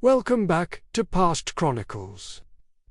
Welcome back to Past Chronicles.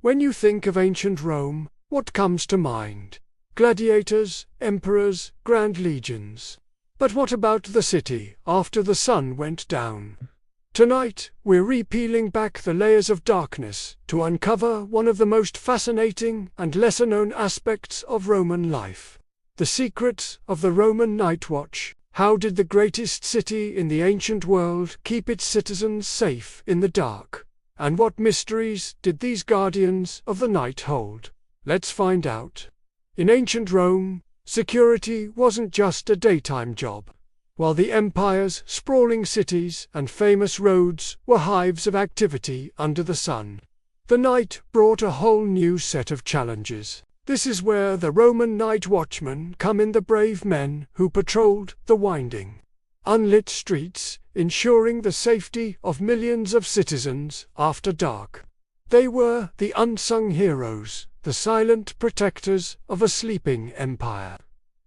When you think of ancient Rome, what comes to mind? Gladiators, emperors, grand legions. But what about the city after the sun went down? Tonight, we're repealing back the layers of darkness to uncover one of the most fascinating and lesser-known aspects of Roman life. The secrets of the Roman Night Watch. How did the greatest city in the ancient world keep its citizens safe in the dark? And what mysteries did these guardians of the night hold? Let's find out. In ancient Rome, security wasn't just a daytime job. While the empire's sprawling cities and famous roads were hives of activity under the sun, the night brought a whole new set of challenges. This is where the Roman night watchmen come in, the brave men who patrolled the winding, unlit streets, ensuring the safety of millions of citizens after dark. They were the unsung heroes, the silent protectors of a sleeping empire.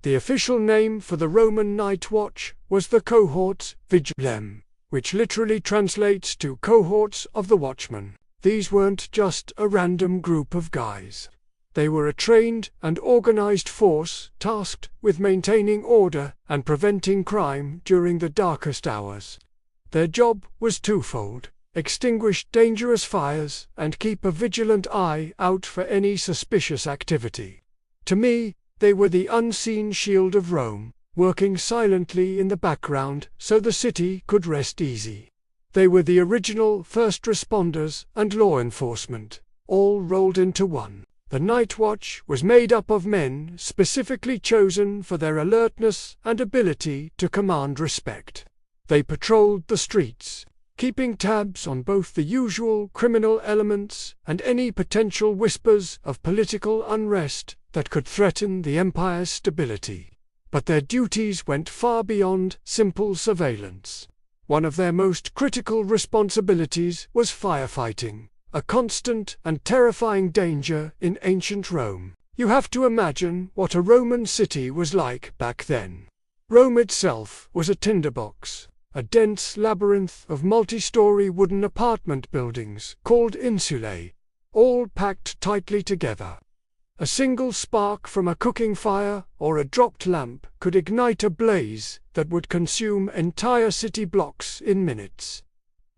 The official name for the Roman night watch was the cohorts Vigiles, which literally translates to cohorts of the watchmen. These weren't just a random group of guys. They were a trained and organized force tasked with maintaining order and preventing crime during the darkest hours. Their job was twofold: extinguish dangerous fires and keep a vigilant eye out for any suspicious activity. To me, they were the unseen shield of Rome, working silently in the background so the city could rest easy. They were the original first responders and law enforcement, all rolled into one. The Night Watch was made up of men specifically chosen for their alertness and ability to command respect. They patrolled the streets, keeping tabs on both the usual criminal elements and any potential whispers of political unrest that could threaten the empire's stability. But their duties went far beyond simple surveillance. One of their most critical responsibilities was firefighting, a constant and terrifying danger in ancient Rome. You have to imagine what a Roman city was like back then. Rome itself was a tinderbox, a dense labyrinth of multi-story wooden apartment buildings called insulae, all packed tightly together. A single spark from a cooking fire or a dropped lamp could ignite a blaze that would consume entire city blocks in minutes.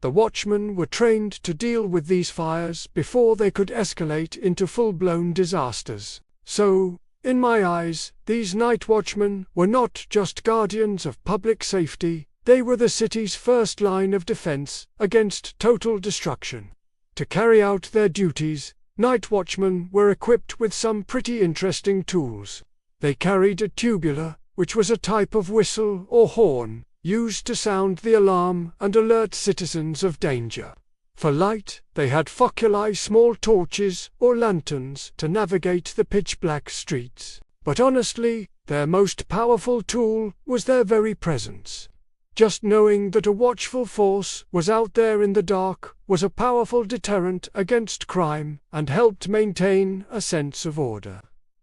The watchmen were trained to deal with these fires before they could escalate into full-blown disasters. So, in my eyes, these night watchmen were not just guardians of public safety, they were the city's first line of defense against total destruction. To carry out their duties, night watchmen were equipped with some pretty interesting tools. They carried a tubular, which was a type of whistle or horn, used to sound the alarm and alert citizens of danger. For light, they had foculi, small torches or lanterns to navigate the pitch-black streets. But honestly, their most powerful tool was their very presence. Just knowing that a watchful force was out there in the dark was a powerful deterrent against crime and helped maintain a sense of order.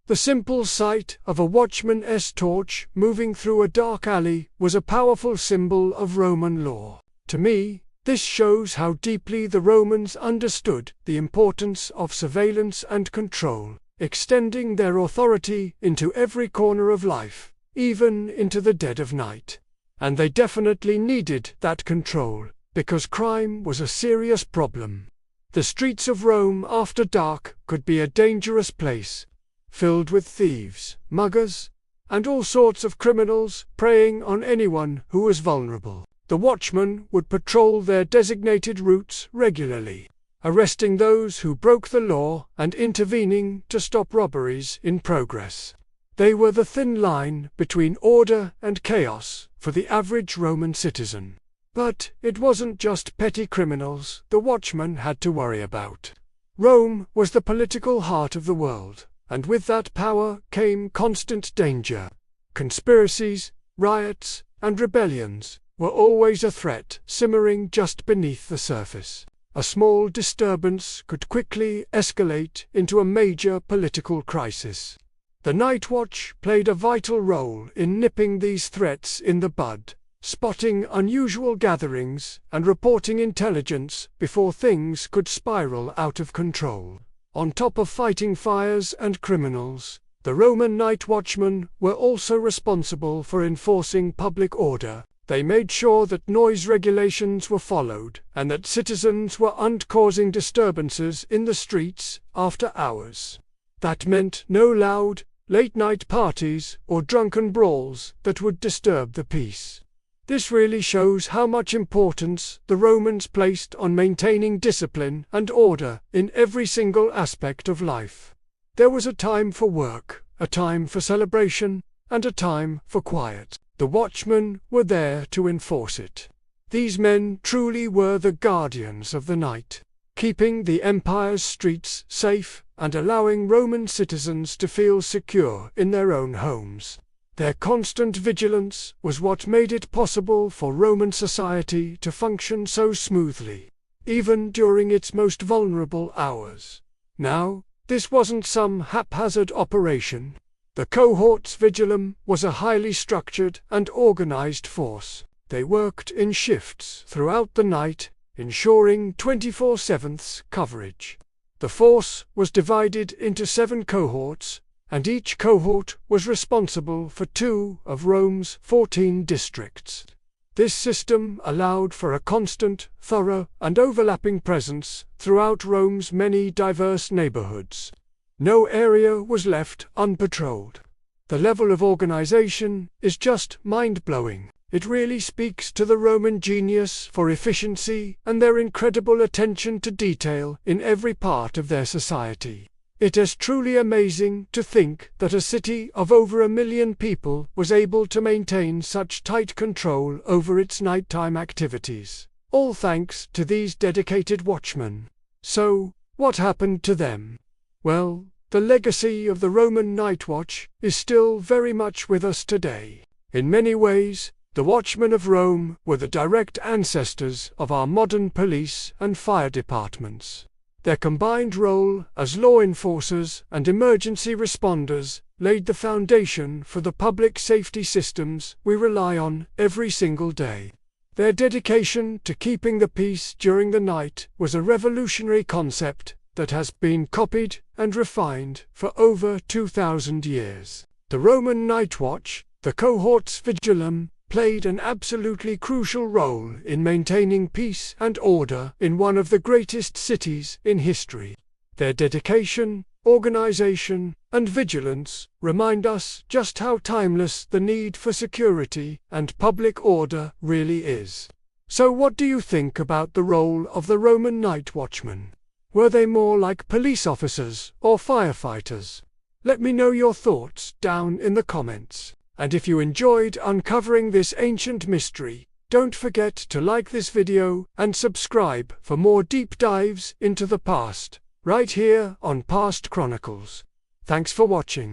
The simple sight of a watchman's torch moving through a dark alley was a powerful symbol of Roman law. To me, this shows how deeply the Romans understood the importance of surveillance and control, extending their authority into every corner of life, even into the dead of night. And they definitely needed that control, because crime was a serious problem. The streets of Rome after dark could be a dangerous place, filled with thieves, muggers, and all sorts of criminals preying on anyone who was vulnerable. The watchmen would patrol their designated routes regularly, arresting those who broke the law and intervening to stop robberies in progress. They were the thin line between order and chaos for the average Roman citizen. But it wasn't just petty criminals the watchmen had to worry about. Rome was the political heart of the world, and with that power came constant danger. Conspiracies, riots, and rebellions were always a threat simmering just beneath the surface. A small disturbance could quickly escalate into a major political crisis. The Night Watch played a vital role in nipping these threats in the bud, spotting unusual gatherings and reporting intelligence before things could spiral out of control. On top of fighting fires and criminals, the Roman night watchmen were also responsible for enforcing public order. They made sure that noise regulations were followed and that citizens weren't causing disturbances in the streets after hours. That meant no loud, late-night parties or drunken brawls that would disturb the peace. This really shows how much importance the Romans placed on maintaining discipline and order in every single aspect of life. There was a time for work, a time for celebration, and a time for quiet. The watchmen were there to enforce it. These men truly were the guardians of the night, keeping the empire's streets safe and allowing Roman citizens to feel secure in their own homes. Their constant vigilance was what made it possible for Roman society to function so smoothly, even during its most vulnerable hours. Now, this wasn't some haphazard operation. The cohorts vigilum was a highly structured and organized force. They worked in shifts throughout the night, ensuring 24/7 coverage. The force was divided into 7 cohorts, and each cohort was responsible for 2 of Rome's 14 districts. This system allowed for a constant, thorough, and overlapping presence throughout Rome's many diverse neighborhoods. No area was left unpatrolled. The level of organization is just mind-blowing. It really speaks to the Roman genius for efficiency and their incredible attention to detail in every part of their society. It is truly amazing to think that a city of over 1 million people was able to maintain such tight control over its nighttime activities, all thanks to these dedicated watchmen. So, what happened to them? Well, the legacy of the Roman night watch is still very much with us today. In many ways, the watchmen of Rome were the direct ancestors of our modern police and fire departments. Their combined role as law enforcers and emergency responders laid the foundation for the public safety systems we rely on every single day. Their dedication to keeping the peace during the night was a revolutionary concept that has been copied and refined for over 2,000 years. The Roman night watch, the cohorts vigilum, played an absolutely crucial role in maintaining peace and order in one of the greatest cities in history. Their dedication, organization, and vigilance remind us just how timeless the need for security and public order really is. So what do you think about the role of the Roman night watchmen? Were they more like police officers or firefighters? Let me know your thoughts down in the comments. And if you enjoyed uncovering this ancient mystery, don't forget to like this video and subscribe for more deep dives into the past, right here on Past Chronicles. Thanks for watching.